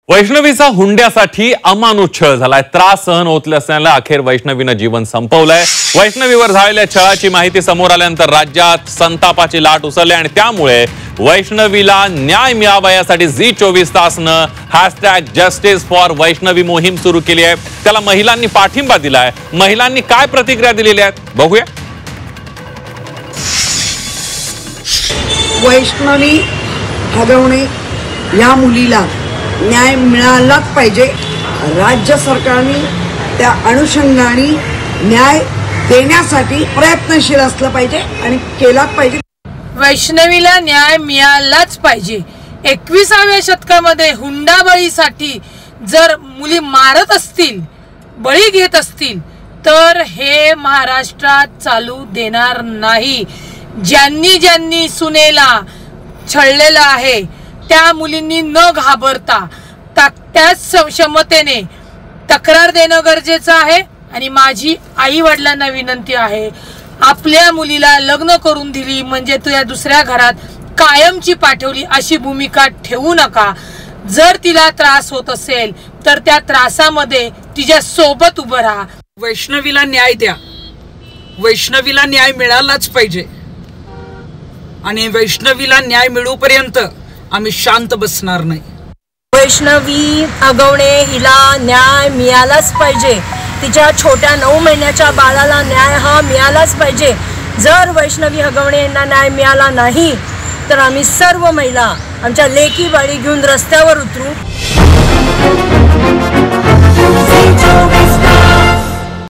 वैष्णवीचा हुंड्यासाठी अमानुष छळ झालाय। त्रास सहन होत असल्याने अखेर वैष्णवीनं जीवन संपवलंय। वैष्णवीवर झालेल्या छळाची माहिती समोर आल्यानंतर राज्यात संतापाची लाट उसळली आणि त्यामुळे वैष्णवीला न्याय मिळावा यासाठी झी24 तासनं #JusticeForWaishnavi मोहीम सुरू केली आहे। त्याला महिलांनी पाठिंबा दिलाय। महिलांनी काय प्रतिक्रिया दिलेल्या आहेत बघूया। वैष्णवी हगवणे या मुलीला न्याय मिळालाच पाहिजे। राज्य सरकारने त्या अनुषंगाने न्याय देण्यासाठी प्रयत्नशील असलं पाहिजे आणि केलाच पाहिजे। वैष्णवीला न्याय मिळालाच पाहिजे। 21व्या शतकामध्ये हुंडाबळीसाठी जर मुली मारत असतील, बळी घेत असतील तर हे महाराष्ट्रात चालू देणार नाही। ज्यांनी सुनेला छळलेलं आहे त्या मुलींनी न घाबरता त्याच क्षमतेने तक्रार देणं गरजेचं आहे। आणि माझी आई वडिलांना विनंती आहे, आपल्या मुलीला लग्न करून दिली म्हणजे तू या दुसऱ्या घरात कायमची पाठवली अशी भूमिका ठेवू नका। जर तिला त्रास होत असेल तर त्या त्रासामध्ये तिच्या सोबत उभं राहा। वैष्णवीला न्याय द्या। वैष्णवीला न्याय मिळालाच पाहिजे आणि वैष्णवीला न्याय मिळूपर्यंत आम्ही शांत बसणार नाही। वैष्णवी हगवणे हिला न्याय मिळालाच पाहिजे। तिच्या छोट्या 9 महिन्याच्या बाळाला न्याय हा मिळालाच पाहिजे। जर वैष्णवी हगवणे यांना न्याय मिळाला नाही तर आम्ही सर्व महिला आमच्या लेकी बाळी घेऊन रस्त्यावर उतरू।